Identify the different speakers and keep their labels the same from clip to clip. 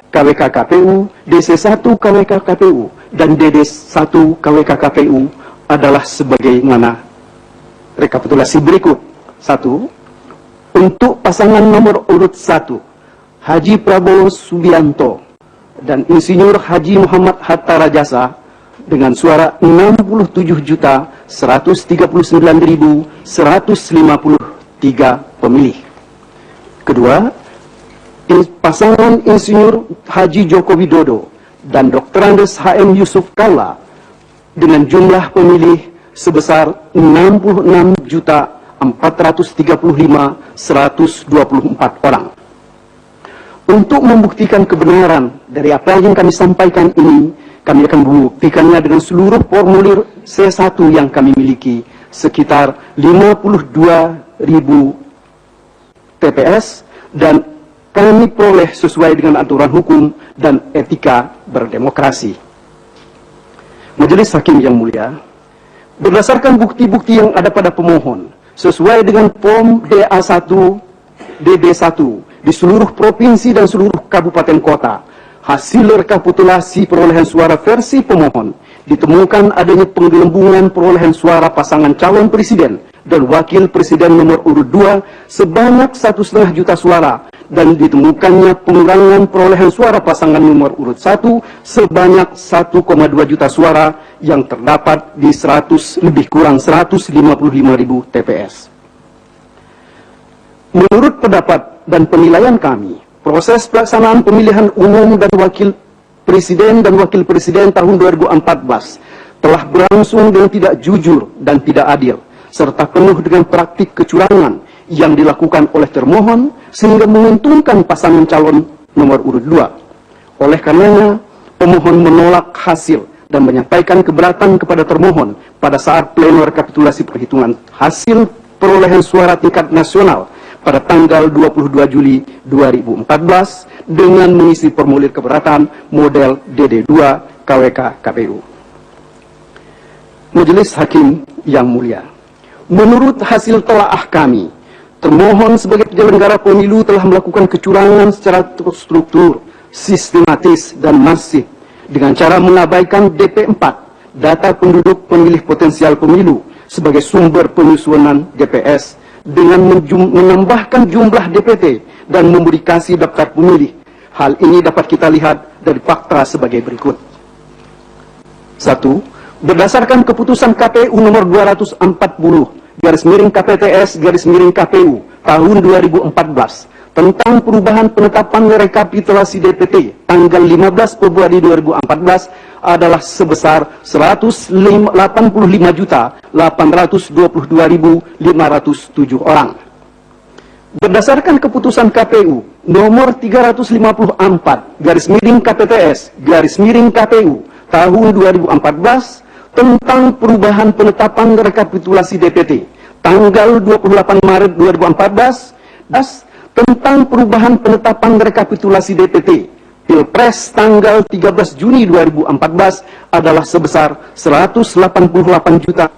Speaker 1: KWK KPU, DC1 KWK KPU, dan DD1 KWK KPU adalah sebagaimana rekapitulasi berikut. 1. Untuk pasangan nomor urut 1, Haji Prabowo Subianto dan Insinyur Haji Muhammad Hatta Rajasa dengan suara 67.139.153 pemilih. Kedua, pasangan Insinyur Haji Joko Widodo dan Dr. Andes HM Yusuf Kalla dengan jumlah pemilih sebesar 66.435.124 orang. Untuk membuktikan kebenaran dari apa yang kami sampaikan ini, kami akan membuktikannya dengan seluruh formulir C1 yang kami miliki, sekitar 52.000 TPS, dan kami peroleh sesuai dengan aturan hukum dan etika berdemokrasi. Majelis Hakim yang mulia, berdasarkan bukti-bukti yang ada pada pemohon, sesuai dengan POM DA1, DD1, di seluruh provinsi dan seluruh kabupaten kota, hasil rekapitulasi perolehan suara versi pemohon, ditemukan adanya penggelembungan perolehan suara pasangan calon presiden dan wakil presiden nomor urut 2 sebanyak 1,5 juta suara, dan ditemukannya pengurangan perolehan suara pasangan nomor urut 1 sebanyak 1,2 juta suara yang terdapat di lebih kurang 155.000 TPS. Menurut pendapat dan penilaian kami, proses pelaksanaan pemilihan umum dan wakil presiden tahun 2014 telah berlangsung dengan tidak jujur dan tidak adil, serta penuh dengan praktik kecurangan yang dilakukan oleh termohon sehingga menguntungkan pasangan calon nomor urut 2. Oleh karenanya, pemohon menolak hasil dan menyampaikan keberatan kepada termohon pada saat pleno rekapitulasi perhitungan hasil perolehan suara tingkat nasional pada tanggal 22 Juli 2014 dengan mengisi formulir keberatan model DD2 KWK KPU. Majelis Hakim yang mulia, menurut hasil telaah kami, termohon sebagai penyelenggara pemilu telah melakukan kecurangan secara terstruktur, sistematis, dan masif dengan cara mengabaikan DP4, data penduduk pemilih potensial pemilu, sebagai sumber penyusunan DPS, dengan menambahkan jumlah DPT dan memodifikasi daftar pemilih. Hal ini dapat kita lihat dari fakta sebagai berikut. 1. Berdasarkan keputusan KPU nomor 240/KPTS/KPU tahun 2014 tentang perubahan penetapan rekapitulasi DPT tanggal 15 Februari 2014 adalah sebesar 185.822.507 orang. Berdasarkan keputusan KPU nomor 354/KPTS/KPU tahun 2014 tentang perubahan penetapan rekapitulasi DPT tanggal 28 Maret 2014 tentang perubahan penetapan rekapitulasi DPT Pilpres tanggal 13 Juni 2014 adalah sebesar 188 juta.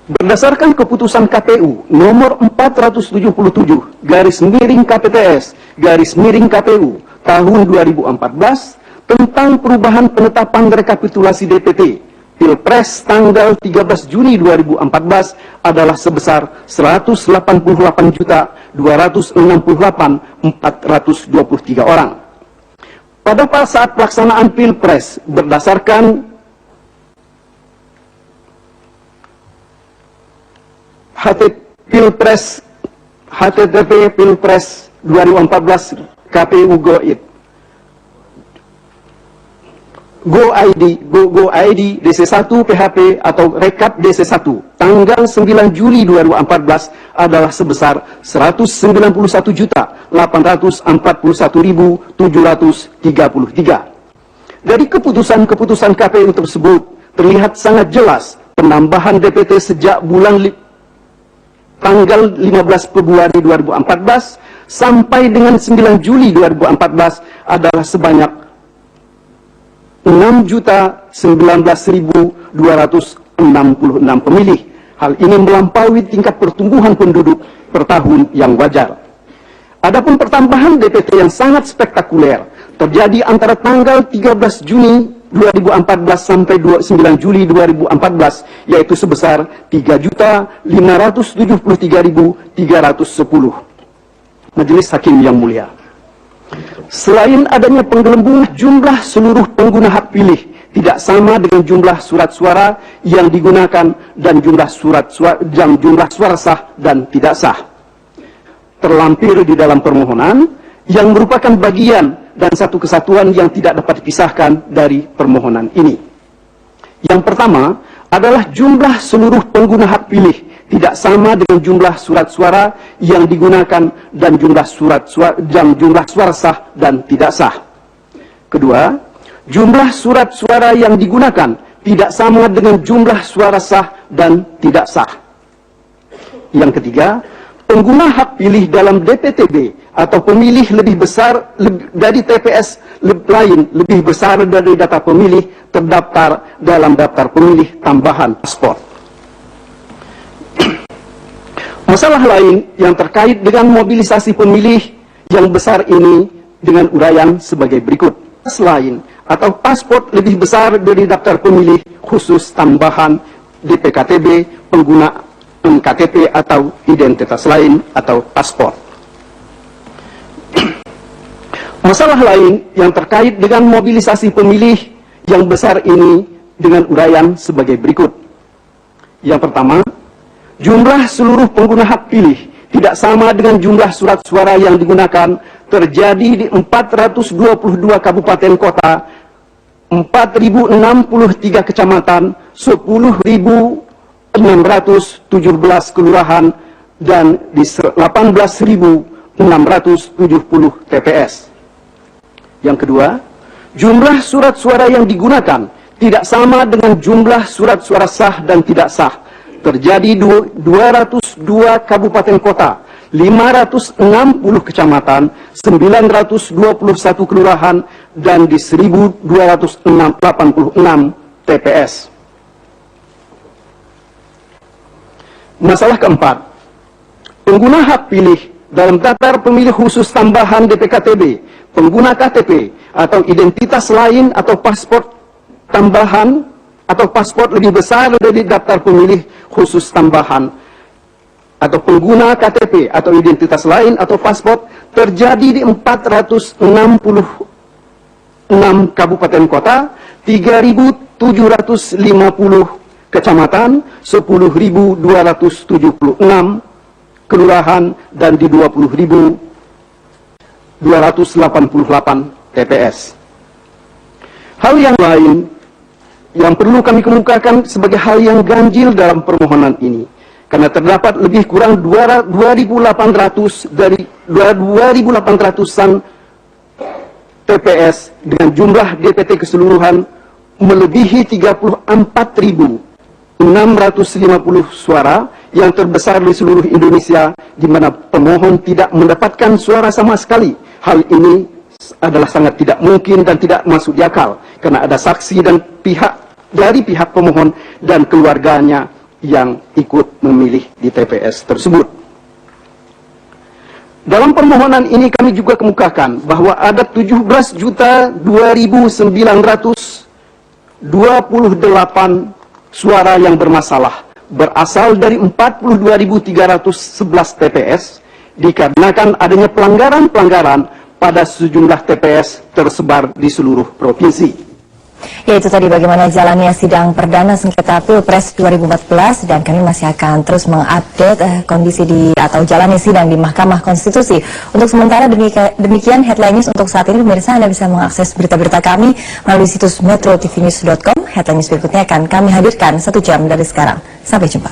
Speaker 1: Berdasarkan keputusan KPU nomor 477/KPTS/KPU tahun 2014 tentang perubahan penetapan rekapitulasi DPT Pilpres tanggal 13 Juni 2014 adalah sebesar 188.268.423 orang. Pada saat pelaksanaan Pilpres berdasarkan HTTP Pilpres 2014 KPU GoID DC1 PHP atau Rekap DC1 tanggal 9 Juli 2014 adalah sebesar 191.841.733. Dari keputusan KPU tersebut terlihat sangat jelas penambahan DPT sejak bulan tanggal 15 Februari 2014 sampai dengan 9 Juli 2014 adalah sebanyak 6.019.266 pemilih. Hal ini melampaui tingkat pertumbuhan penduduk per tahun yang wajar. Adapun pertambahan DPT yang sangat spektakuler terjadi antara tanggal 13 Juni 2014 sampai 9 Juli 2014, yaitu sebesar 3.573.310. Majelis Hakim yang mulia, selain adanya penggelembungan jumlah seluruh pengguna hak pilih tidak sama dengan jumlah surat suara yang digunakan dan jumlah suara sah dan tidak sah, terlampir di dalam permohonan yang merupakan bagian dan satu kesatuan yang tidak dapat dipisahkan dari permohonan ini. Yang pertama adalah jumlah seluruh pengguna hak pilih tidak sama dengan jumlah surat suara yang digunakan dan jumlah suara sah dan tidak sah. Kedua, jumlah surat suara yang digunakan tidak sama dengan jumlah suara sah dan tidak sah. Yang ketiga, pengguna hak pilih dalam DPTB atau pemilih lebih besar dari TPS lain lebih besar dari data pemilih terdaftar dalam daftar pemilih tambahan paspor. Masalah lain yang terkait dengan mobilisasi pemilih yang besar ini dengan uraian sebagai berikut. Selain atau paspor lebih besar dari daftar pemilih khusus tambahan DPKTB pengguna KTP atau identitas lain atau paspor. Masalah lain yang terkait dengan mobilisasi pemilih yang besar ini dengan uraian sebagai berikut. Yang pertama, jumlah seluruh pengguna hak pilih tidak sama dengan jumlah surat suara yang digunakan terjadi di 422 kabupaten kota, 4.063 kecamatan, 10.617 kelurahan, dan di 18.670 TPS. Yang kedua, jumlah surat suara yang digunakan tidak sama dengan jumlah surat suara sah dan tidak sah, terjadi 202 kabupaten kota, 560 kecamatan, 921 kelurahan, dan di 1.286 TPS. Masalah keempat, pengguna hak pilih dalam daftar pemilih khusus tambahan DPKTB, pengguna KTP atau identitas lain atau paspor tambahan atau paspor lebih besar dari daftar pemilih khusus tambahan atau pengguna KTP atau identitas lain atau paspor terjadi di 466 kabupaten kota, 3.750 kecamatan, 10.276 kelurahan, dan di 20.288 TPS. Hal yang lain yang perlu kami kemukakan sebagai hal yang ganjil dalam permohonan ini, karena terdapat lebih kurang 2.800 dari 2.800-an TPS dengan jumlah DPT keseluruhan melebihi 34.650 suara yang terbesar di seluruh Indonesia, di mana pemohon tidak mendapatkan suara sama sekali. Hal ini adalah sangat tidak mungkin dan tidak masuk di akal, karena ada saksi dan dari pihak pemohon dan keluarganya yang ikut memilih di TPS tersebut. Dalam permohonan ini kami juga kemukakan bahwa ada 17.002.928 suara yang bermasalah berasal dari 42.311 TPS dikarenakan adanya pelanggaran-pelanggaran pada sejumlah TPS tersebar di seluruh provinsi.
Speaker 2: Ya, itu tadi bagaimana jalannya sidang perdana sengketa Pilpres 2014, dan kami masih akan terus mengupdate kondisi atau jalannya sidang di Mahkamah Konstitusi. Untuk sementara demikian headline news untuk saat ini. Pemirsa, Anda bisa mengakses berita-berita kami melalui situs metrotvnews.com. Headline news berikutnya akan kami hadirkan 1 jam dari sekarang. Sampai jumpa.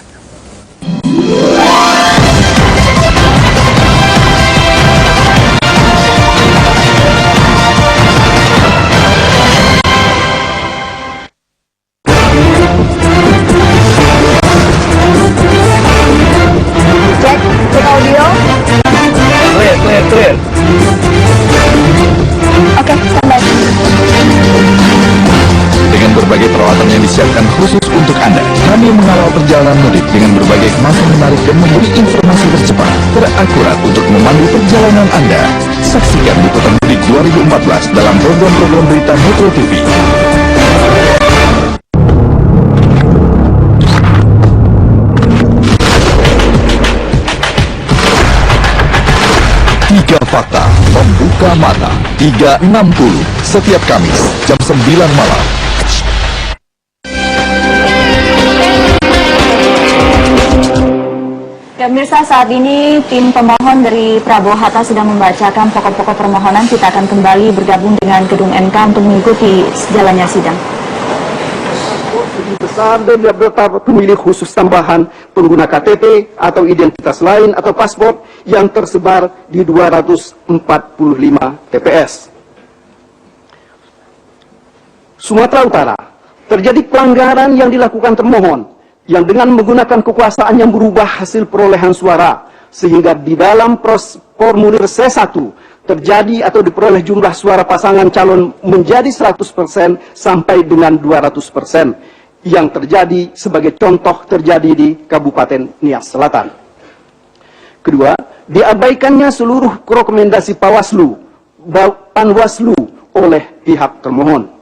Speaker 3: Clear.
Speaker 2: Oke, standby.
Speaker 3: Dengan berbagai peralatan yang disiapkan khusus untuk Anda, Kami mengawal perjalanan mudik dengan berbagai kemasan menarik dan memberi informasi tercepat, terakurat untuk memandu perjalanan Anda. Saksikan Liputan Mudik 2014 dalam program-program berita Metro TV. Tiga Fakta Membuka Mata 360 setiap Kamis jam 9 malam.
Speaker 2: Pemirsa, saat ini tim pemohon dari Prabowo Hatta sedang membacakan pokok-pokok permohonan. Kita akan kembali bergabung dengan gedung MK untuk mengikuti jalannya sidang.
Speaker 1: Lebih besar dari daftar pemilih khusus tambahan pengguna KTP atau identitas lain atau paspor yang tersebar di 245 TPS. Sumatera Utara, terjadi pelanggaran yang dilakukan termohon yang dengan menggunakan kekuasaan yang berubah hasil perolehan suara, sehingga di dalam formulir C1 terjadi atau diperoleh jumlah suara pasangan calon menjadi 100% sampai dengan 200%, yang terjadi sebagai contoh terjadi di Kabupaten Nias Selatan. Kedua, diabaikannya seluruh rekomendasi Panwaslu oleh pihak termohon.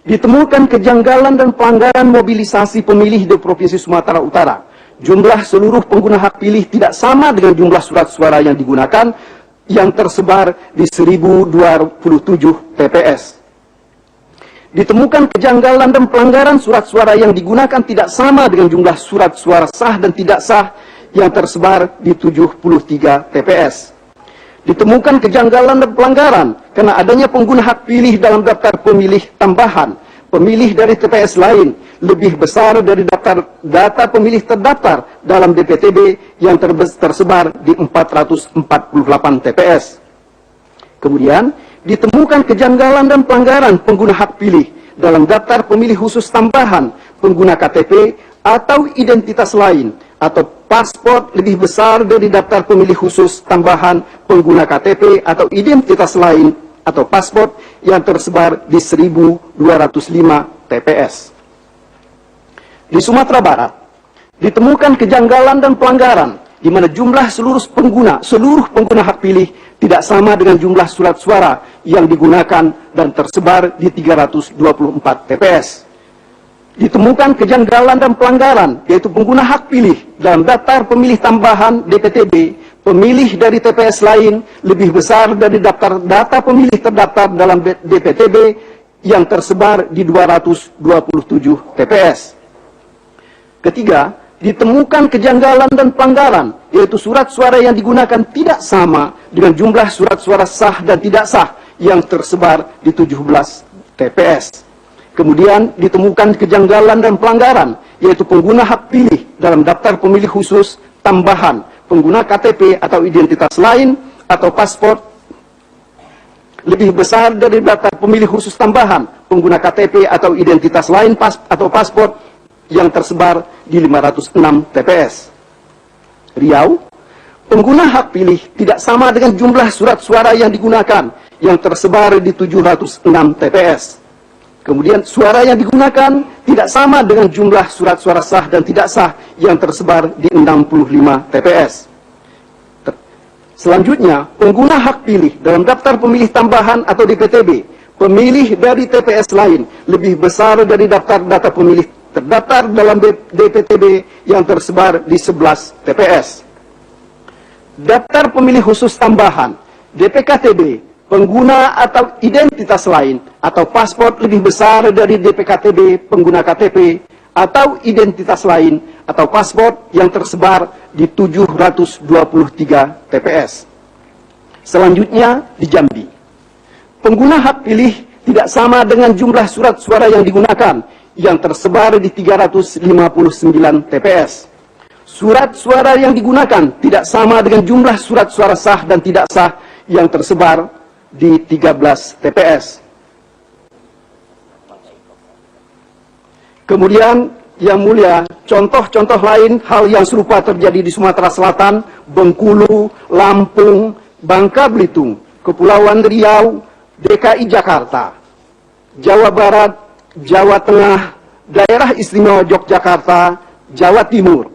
Speaker 1: Ditemukan kejanggalan dan pelanggaran mobilisasi pemilih di Provinsi Sumatera Utara. Jumlah seluruh pengguna hak pilih tidak sama dengan jumlah surat suara yang digunakan, yang tersebar di 1027 TPS. Ditemukan kejanggalan dan pelanggaran surat suara yang digunakan tidak sama dengan jumlah surat suara sah dan tidak sah yang tersebar di 73 TPS. Ditemukan kejanggalan dan pelanggaran karena adanya pengguna hak pilih dalam daftar pemilih tambahan, pemilih dari TPS lain lebih besar dari daftar data pemilih terdaftar dalam DPTB yang tersebar di 448 TPS. Kemudian, ditemukan kejanggalan dan pelanggaran pengguna hak pilih dalam daftar pemilih khusus tambahan pengguna KTP atau identitas lain atau paspor lebih besar dari daftar pemilih khusus tambahan pengguna KTP atau identitas lain atau paspor yang tersebar di 1205 TPS. Di Sumatera Barat, ditemukan kejanggalan dan pelanggaran di mana jumlah seluruh pengguna hak pilih tidak sama dengan jumlah surat suara yang digunakan dan tersebar di 324 TPS. Ditemukan kejanggalan dan pelanggaran, yaitu pengguna hak pilih dalam daftar pemilih tambahan DPTB, pemilih dari TPS lain lebih besar dari daftar data pemilih terdaftar dalam DPTB yang tersebar di 227 TPS. Ketiga, ditemukan kejanggalan dan pelanggaran, yaitu surat suara yang digunakan tidak sama dengan jumlah surat suara sah dan tidak sah yang tersebar di 17 TPS. Kemudian ditemukan kejanggalan dan pelanggaran, yaitu pengguna hak pilih dalam daftar pemilih khusus tambahan pengguna KTP atau identitas lain atau paspor lebih besar dari daftar pemilih khusus tambahan pengguna KTP atau identitas lain atau paspor yang tersebar di 506 TPS. Riau, pengguna hak pilih tidak sama dengan jumlah surat suara yang digunakan yang tersebar di 706 TPS. Kemudian suara yang digunakan tidak sama dengan jumlah surat suara sah dan tidak sah yang tersebar di 65 TPS. Selanjutnya, pengguna hak pilih dalam daftar pemilih tambahan atau DPTB, pemilih dari TPS lain lebih besar dari daftar data pemilih terdaftar dalam DPTB yang tersebar di 11 TPS. Daftar pemilih khusus tambahan, DPKTB, pengguna atau identitas lain atau paspor lebih besar dari DPKTB pengguna KTP atau identitas lain atau paspor yang tersebar di 723 TPS. Selanjutnya di Jambi, pengguna hak pilih tidak sama dengan jumlah surat suara yang digunakan yang tersebar di 359 TPS. Surat suara yang digunakan tidak sama dengan jumlah surat suara sah dan tidak sah yang tersebar di 13 TPS. Kemudian yang mulia, contoh-contoh lain hal yang serupa terjadi di Sumatera Selatan, Bengkulu, Lampung, Bangka Belitung, Kepulauan Riau, DKI Jakarta, Jawa Barat, Jawa Tengah, Daerah Istimewa Yogyakarta, Jawa Timur.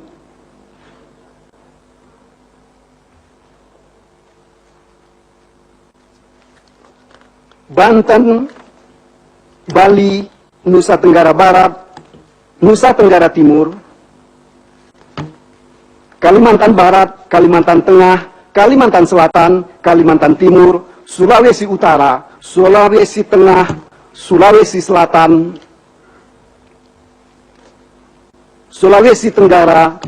Speaker 1: Banten, Bali, Nusa Tenggara Barat, Nusa Tenggara Timur, Kalimantan Barat, Kalimantan Tengah, Kalimantan Selatan, Kalimantan Timur, Sulawesi Utara, Sulawesi Tengah, Sulawesi Selatan, Sulawesi Tenggara,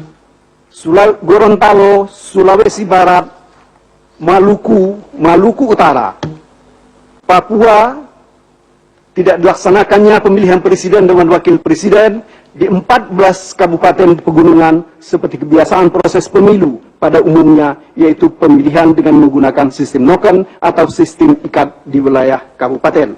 Speaker 1: Gorontalo, Sulawesi Barat, Maluku, Maluku Utara. Papua tidak dilaksanakannya pemilihan presiden dan wakil presiden di 14 kabupaten pegunungan seperti kebiasaan proses pemilu pada umumnya, yaitu pemilihan dengan menggunakan sistem noken atau sistem ikat di wilayah kabupaten.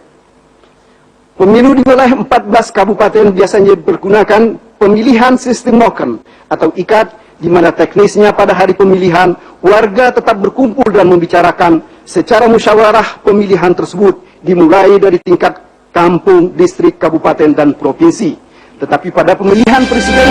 Speaker 1: Pemilu di wilayah 14 kabupaten biasanya dipergunakan pemilihan sistem noken atau ikat, di mana teknisnya pada hari pemilihan warga tetap berkumpul dan membicarakan secara musyawarah pemilihan tersebut dimulai dari tingkat kampung, distrik, kabupaten, dan provinsi. Tetapi pada pemilihan presiden